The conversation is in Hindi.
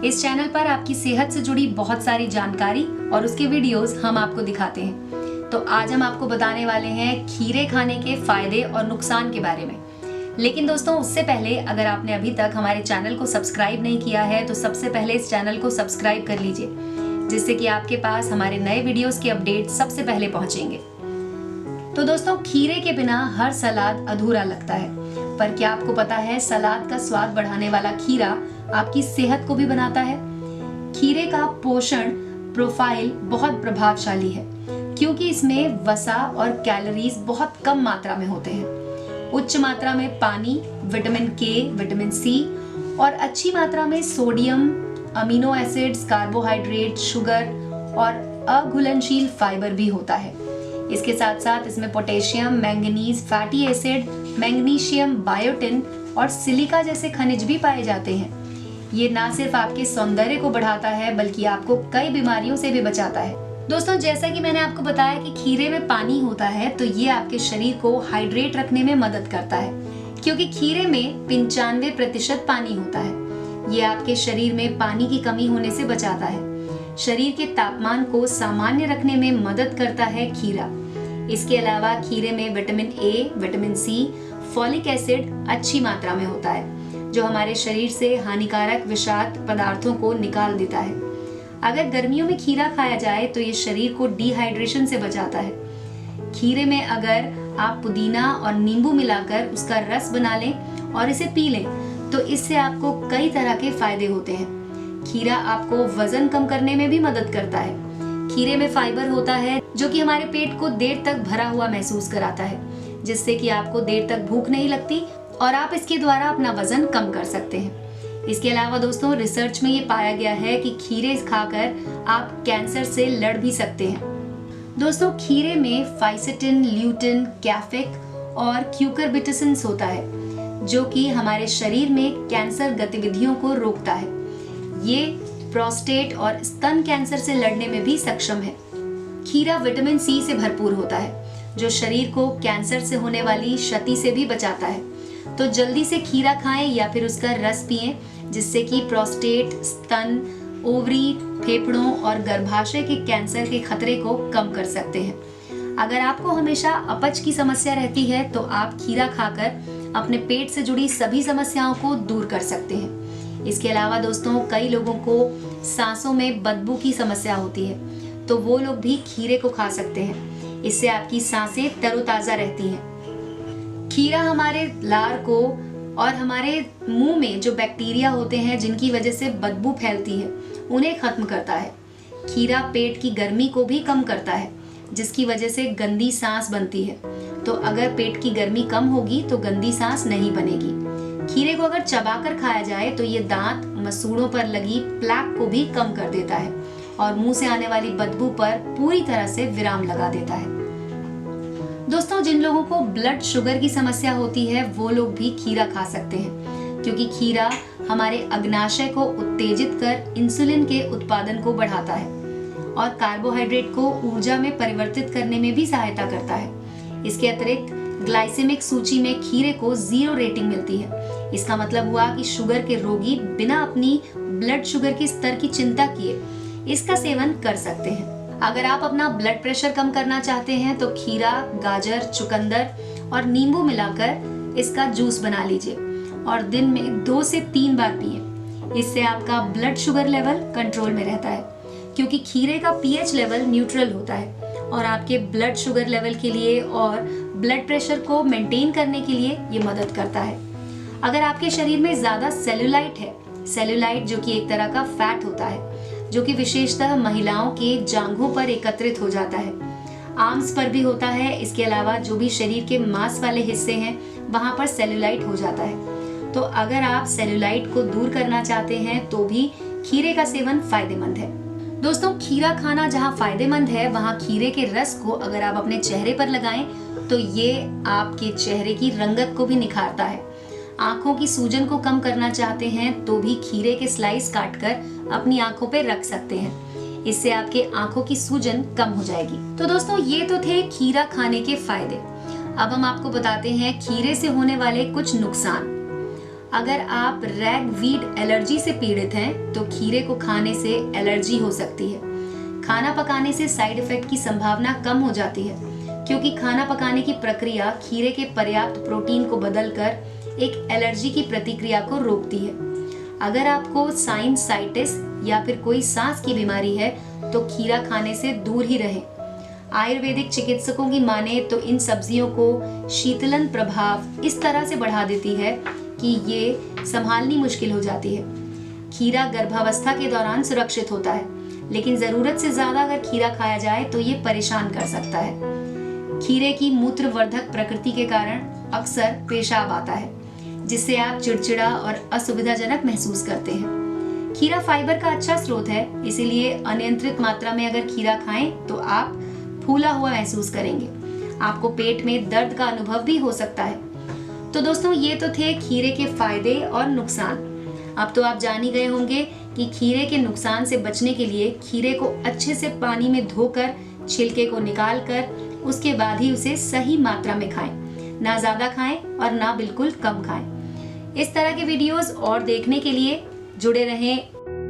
इस चैनल पर आपकी सेहत से जुड़ी बहुत सारी जानकारी और उसके वीडियोस हम आपको दिखाते हैं। तो आज हम आपको बताने वाले हैं खीरे खाने के फायदे और नुकसान के बारे में। लेकिन दोस्तों, उससे पहले अगर आपने अभी तक हमारे चैनल को सब्सक्राइब नहीं किया है तो सबसे पहले इस चैनल को सब्सक्राइब कर लीजिए, जिससे कि आपके पास हमारे नए वीडियोस के अपडेट सबसे पहले पहुंचेंगे। तो दोस्तों, खीरे के बिना हर सलाद अधूरा लगता है, पर क्या आपको पता है सलाद का स्वाद बढ़ाने वाला खीरा आपकी सेहत को भी बनाता है। खीरे का पोषण प्रोफाइल बहुत प्रभावशाली है, क्योंकि इसमें वसा और कैलोरीज बहुत कम मात्रा में होते हैं। उच्च मात्रा में पानी, विटामिन के, विटामिन सी और अच्छी मात्रा में sodium, amino acids, carbohydrate, sugar और अघुलनशील फाइबर भी होता है। इसके साथ साथ इसमें potassium, manganese, fatty acid, magnesium, biotin और सिलिका जैसे खनिज भी पाए जाते हैं। ये ना सिर्फ आपके सौंदर्य को बढ़ाता है, बल्कि आपको कई बीमारियों से भी बचाता है। दोस्तों, जैसा कि मैंने आपको बताया कि खीरे में पानी होता है, तो ये आपके शरीर को हाइड्रेट रखने में मदद करता है, क्योंकि खीरे में 95% पानी होता है। ये आपके शरीर में पानी की कमी होने से बचाता है। शरीर के तापमान को सामान्य रखने में मदद करता है खीरा। इसके अलावा खीरे में vitamin A, vitamin C, folic acid अच्छी मात्रा में होता है, जो हमारे शरीर से हानिकारक विषाक्त पदार्थों को निकाल देता है। अगर गर्मियों में खीरा खाया जाए तो ये शरीर को डिहाइड्रेशन से बचाता है। खीरे में अगर आप पुदीना और नींबू मिलाकर उसका रस बना लें और इसे पी लें, तो इससे आपको कई तरह के फायदे होते हैं। खीरा आपको वजन कम करने में भी मदद करता है। खीरे में फाइबर होता है, जो कि हमारे पेट को देर तक भरा हुआ महसूस कराता है, जिससे कि आपको देर तक भूख नहीं लगती और आप इसके द्वारा अपना वजन कम कर सकते हैं। इसके अलावा दोस्तों, रिसर्च में ये पाया गया है कि खीरे खाकर आप कैंसर से लड़ भी सकते हैं। दोस्तों, खीरे में फाइसेटिन, ल्यूटिन, कैफिक और क्यूकरबिटेसिन्स होता है, जो कि हमारे शरीर में कैंसर गतिविधियों को रोकता है। ये प्रोस्टेट और स्तन कैंसर से लड़ने में भी सक्षम है। खीरा विटामिन सी से भरपूर होता है, जो शरीर को कैंसर से होने वाली क्षति से भी बचाता है। तो जल्दी से खीरा खाएं या फिर उसका रस पिएं, जिससे कि प्रोस्टेट, स्तन, ओवरी, फेफड़ों और गर्भाशय के कैंसर के खतरे को कम कर सकते हैं। अगर आपको हमेशा अपच की समस्या रहती है, तो आप खीरा खाकर अपने पेट से जुड़ी सभी समस्याओं को दूर कर सकते हैं। इसके अलावा दोस्तों, कई लोगों को सांसों में बदबू की समस्या होती है, तो वो लोग भी खीरे को खा सकते हैं। इससे आपकी सांसें तरोताजा रहती हैं। खीरा हमारे लार को और हमारे मुंह में जो बैक्टीरिया होते हैं, जिनकी वजह से बदबू फैलती है, उन्हें खत्म करता है। खीरा पेट की गर्मी को भी कम करता है, जिसकी वजह से गंदी सांस बनती है। तो अगर पेट की गर्मी कम होगी तो गंदी सांस नहीं बनेगी। खीरे को अगर चबाकर खाया जाए तो ये दांत, मसूड़ों पर लगी प्लेक को भी कम कर देता है और मुंह से आने वाली बदबू पर पूरी तरह से विराम लगा देता है। दोस्तों, जिन लोगों को ब्लड शुगर की समस्या होती है, वो लोग भी खीरा खा सकते हैं, क्योंकि खीरा हमारे अग्नाशय को उत्तेजित कर इंसुलिन के उत्पादन को बढ़ाता है और कार्बोहाइड्रेट को ऊर्जा में परिवर्तित करने में भी सहायता करता है। इसके अतिरिक्त ग्लाइसेमिक सूची में खीरे को 0 रेटिंग मिलती है। इसका मतलब हुआ कि शुगर के रोगी बिना अपनी ब्लड शुगर के स्तर की चिंता किए इसका सेवन कर सकते हैं। अगर आप अपना ब्लड प्रेशर कम करना चाहते हैं, तो खीरा, गाजर, चुकंदर और नींबू मिलाकर इसका जूस बना लीजिए और दिन में 2 से 3 बार पिए। इससे आपका ब्लड शुगर लेवल कंट्रोल में रहता है, क्योंकि खीरे का पीएच लेवल न्यूट्रल होता है और आपके ब्लड शुगर लेवल के लिए और ब्लड प्रेशर को मेंटेन करने के लिए ये मदद करता है। अगर आपके शरीर में ज्यादा सेल्यूलाइट है, सेल्यूलाइट जो कि एक तरह का फैट होता है, जो कि विशेषतः महिलाओं के जांघों पर एकत्रित हो जाता है, आर्म्स पर भी होता है। इसके अलावा जो भी शरीर के मांस वाले हिस्से हैं, वहां पर सेल्यूलाइट हो जाता है। तो अगर आप सेल्यूलाइट को दूर करना चाहते हैं, तो भी खीरे का सेवन फायदेमंद है। दोस्तों, खीरा खाना जहां फायदेमंद है, वहां खीरे के रस को अगर आप अपने चेहरे पर लगाएं, तो ये आपके चेहरे की रंगत को भी निखारता है। आंखों की सूजन को कम करना चाहते हैं, तो भी खीरे के स्लाइस काटकर अपनी आंखों पे रख सकते हैं। इससे आपके आंखों की सूजन कम हो जाएगी। तो दोस्तों, ये तो थे खीरा खाने के फायदे। अब हम आपको बताते हैं खीरे से होने वाले कुछ नुकसान। अगर आप रैगवीड एलर्जी से पीड़ित हैं तो खीरे को खाने से एलर्जी हो सकती है। खाना पकाने से साइड इफेक्ट की संभावना कम हो जाती है, क्योंकि खाना पकाने की प्रक्रिया खीरे के पर्याप्त प्रोटीन को बदलकर एक एलर्जी की प्रतिक्रिया को रोकती है। अगर आपको साइनसाइटिस या फिर कोई सांस की बीमारी है तो खीरा खाने से दूर ही रहें। आयुर्वेदिक चिकित्सकों की माने तो इन सब्जियों को शीतलन प्रभाव इस तरह से बढ़ा देती है कि ये संभालनी मुश्किल हो जाती है। खीरा गर्भावस्था के दौरान सुरक्षित होता है, लेकिन जरूरत से ज्यादा अगर खीरा खाया जाए तो ये परेशान कर सकता है। खीरे की मूत्रवर्धक प्रकृति के कारण अक्सर पेशाब आता है, जिससे आप चिड़चिड़ा और असुविधाजनक महसूस करते हैं। खीरा फाइबर का अच्छा स्रोत है, इसीलिए अनियंत्रित मात्रा में अगर खीरा खाएं तो आप फूला हुआ महसूस करेंगे। आपको पेट में दर्द का अनुभव भी हो सकता है। तो दोस्तों, ये तो थे खीरे के फायदे और नुकसान। अब तो आप जान ही गए होंगे कि खीरे के नुकसान से बचने के लिए खीरे को अच्छे से पानी में धोकर छिलके को निकालकर उसके बाद ही उसे सही मात्रा में खाएं। ना ज्यादा खाएं और ना बिल्कुल कम खाएं। इस तरह के वीडियोस और देखने के लिए जुड़े रहें